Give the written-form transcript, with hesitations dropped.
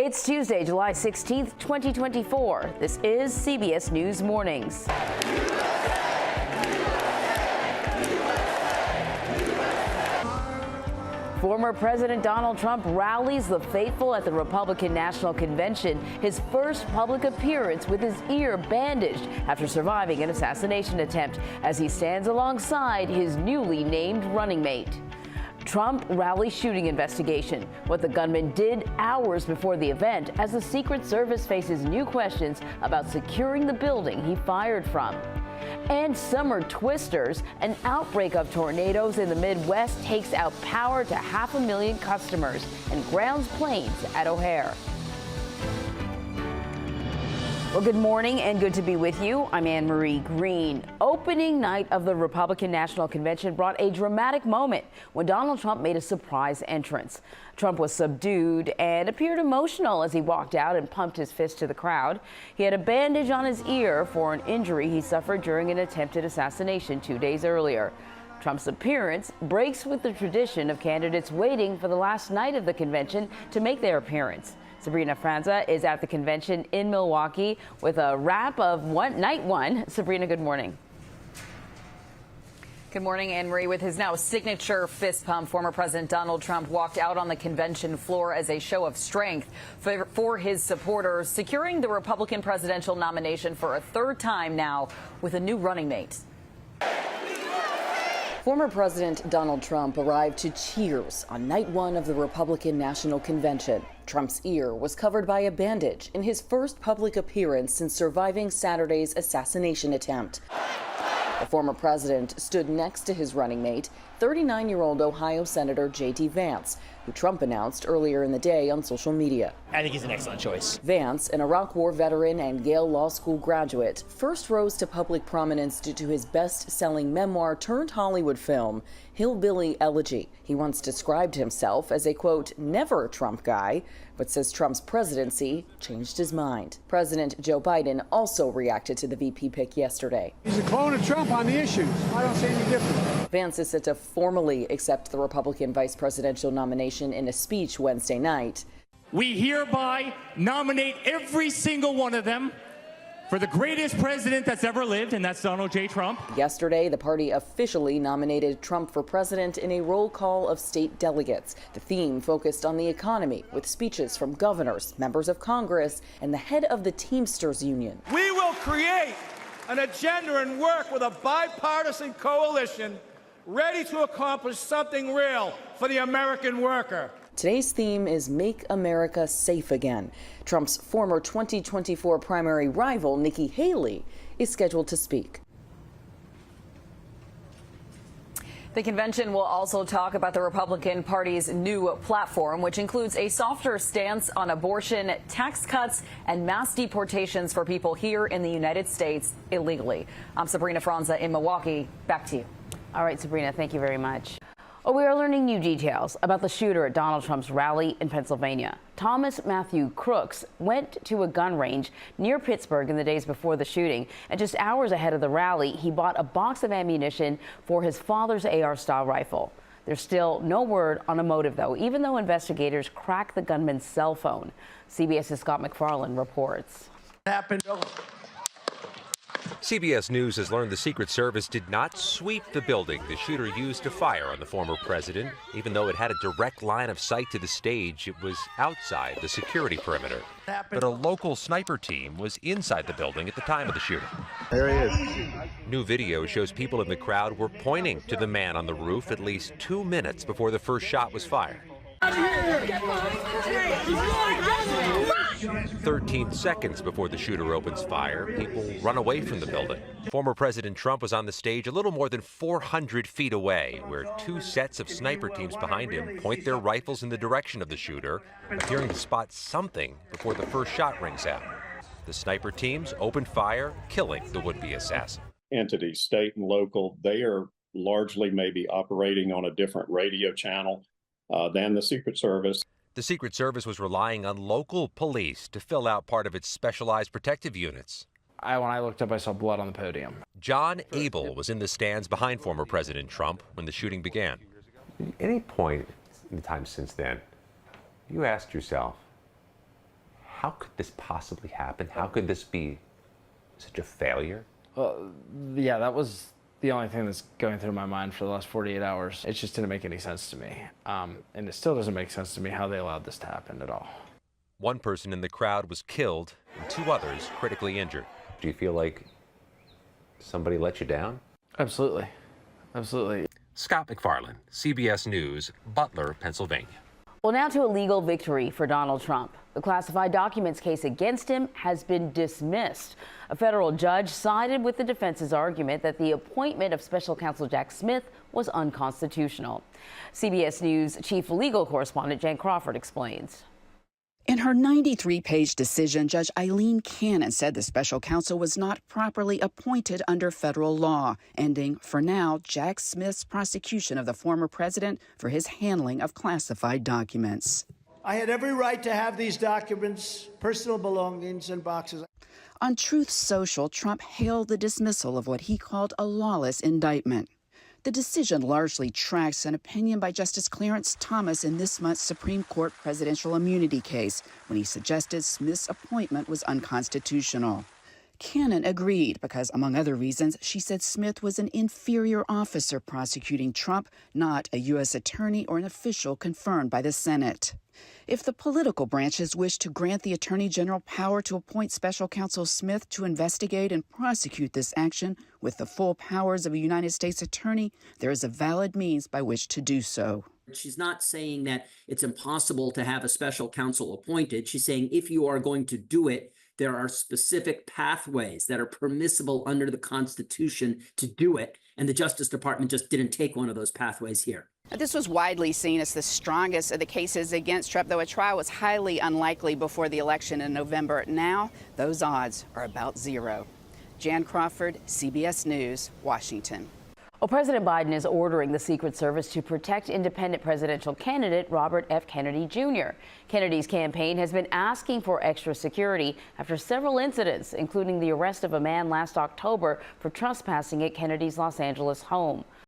It's Tuesday, July 16th, 2024. This is CBS News Mornings. Former President Donald Trump rallies the faithful at the Republican National Convention, his first public appearance with his ear bandaged after surviving an assassination attempt, as he stands alongside his newly named running mate. Trump rally shooting investigation, what the gunman did hours before the event, as the Secret Service faces new questions about securing the building he fired from. And summer twisters, an outbreak of tornadoes in the Midwest takes out power to 500,000 customers and grounds planes at O'Hare. Well, good morning and good to be with you. I'm Anne Marie Green. Opening night of the Republican National Convention brought a dramatic moment when Donald Trump made a surprise entrance. Trump was subdued and appeared emotional as he walked out and pumped his fist to the crowd. He had a bandage on his ear for an injury he suffered during an attempted assassination 2 days earlier. Trump's appearance breaks with the tradition of candidates waiting for the last night of the convention to make their appearance. Sabrina Franza is at the convention in Milwaukee with a wrap of night one. Sabrina, good morning. Good morning, Anne Marie. With his now signature fist pump, former President Donald Trump walked out on the convention floor as a show of strength for his supporters, securing the Republican presidential nomination for a third time now with a new running mate. Former President Donald Trump arrived to cheers on night one of the Republican National Convention. Trump's ear was covered by a bandage in his first public appearance since surviving Saturday's assassination attempt. The former president stood next to his running mate, 39-year-old Ohio Senator J.D. Vance, who Trump announced earlier in the day on social media. I think he's an excellent choice. Vance, an Iraq War veteran and Yale Law School graduate, first rose to public prominence due to his best-selling memoir turned Hollywood film, Hillbilly Elegy. He once described himself as a, quote, never Trump guy, but says Trump's presidency changed his mind. President Joe Biden also reacted to the VP pick yesterday. He's a clone of Trump on the issues. I don't see any difference. Vance is set to formally accept the Republican vice presidential nomination in a speech Wednesday night. We hereby nominate every single one of them for the greatest president that's ever lived, and that's Donald J. Trump. Yesterday, the party officially nominated Trump for president in a roll call of state delegates. The theme focused on the economy, with speeches from governors, members of Congress, and the head of the Teamsters Union. We will create an agenda and work with a bipartisan coalition ready to accomplish something real for the American worker. Today's theme is Make America Safe Again. Trump's former 2024 primary rival, Nikki Haley, is scheduled to speak. The convention will also talk about the Republican Party's new platform, which includes a softer stance on abortion, tax cuts, and mass deportations for people here in the United States illegally. I'm Sabrina Franza in Milwaukee. Back to you. All right, Sabrina, thank you very much. Oh, we are learning new details about the shooter at Donald Trump's rally in Pennsylvania. Thomas Matthew Crooks went to a gun range near Pittsburgh in the days before the shooting, and just hours ahead of the rally, he bought a box of ammunition for his father's AR-style rifle. There's still no word on a motive, though, even though investigators cracked the gunman's cell phone. CBS's Scott McFarland reports. Happened. CBS News has learned the Secret Service did not sweep the building the shooter used to fire on the former president. Even though it had a direct line of sight to the stage, it was outside the security perimeter. But a local sniper team was inside the building at the time of the shooting. There he is. New video shows people in the crowd were pointing to the man on the roof at least 2 minutes before the first shot was fired. 13 seconds before the shooter opens fire, people run away from the building. Former President Trump was on the stage a little more than 400 feet away, where two sets of sniper teams behind him point their rifles in the direction of the shooter, appearing to spot something before the first shot rings out. The sniper teams opened fire, killing the would-be assassin. Entities, state and local, they are largely maybe operating on a different radio channel than the Secret Service. The Secret Service was relying on local police to fill out part of its specialized protective units. When I looked up, I saw blood on the podium. John Abel was in the stands behind former President Trump when the shooting began. At any point in the time since then, you asked yourself, how could this possibly happen? How could this be such a failure? Yeah, that was the only thing that's going through my mind for the last 48 hours. It just didn't make any sense to me. And it still doesn't make sense to me how they allowed this to happen at all. One person in the crowd was killed and 2 others critically injured. Do you feel like somebody let you down? Absolutely. Absolutely. Scott McFarland, CBS News, Butler, Pennsylvania. Well, now to a legal victory for Donald Trump. The classified documents case against him has been dismissed. A federal judge sided with the defense's argument that the appointment of special counsel Jack Smith was unconstitutional. CBS News chief legal correspondent Jan Crawford explains. In her 93-page decision, Judge Eileen Cannon said the special counsel was not properly appointed under federal law, ending, for now, Jack Smith's prosecution of the former president for his handling of classified documents. I had every right to have these documents, personal belongings, in boxes. On Truth Social, Trump hailed the dismissal of what he called a lawless indictment. The decision largely tracks an opinion by Justice Clarence Thomas in this month's Supreme Court presidential immunity case when he suggested Smith's appointment was unconstitutional. Cannon agreed because, among other reasons, she said Smith was an inferior officer prosecuting Trump, not a U.S. attorney or an official confirmed by the Senate. If the political branches wish to grant the Attorney General power to appoint Special Counsel Smith to investigate and prosecute this action with the full powers of a United States attorney, there is a valid means by which to do so. She's not saying that it's impossible to have a special counsel appointed. She's saying if you are going to do it, there are specific pathways that are permissible under the Constitution to do it. And the Justice Department just didn't take one of those pathways here. This was widely seen as the strongest of the cases against Trump, though a trial was highly unlikely before the election in November. Now, those odds are about zero. Jan Crawford, CBS News, Washington. Well, President Biden is ordering the Secret Service to protect independent presidential candidate Robert F. Kennedy Jr. Kennedy's campaign has been asking for extra security after several incidents, including the arrest of a man last October for trespassing at Kennedy's Los Angeles home.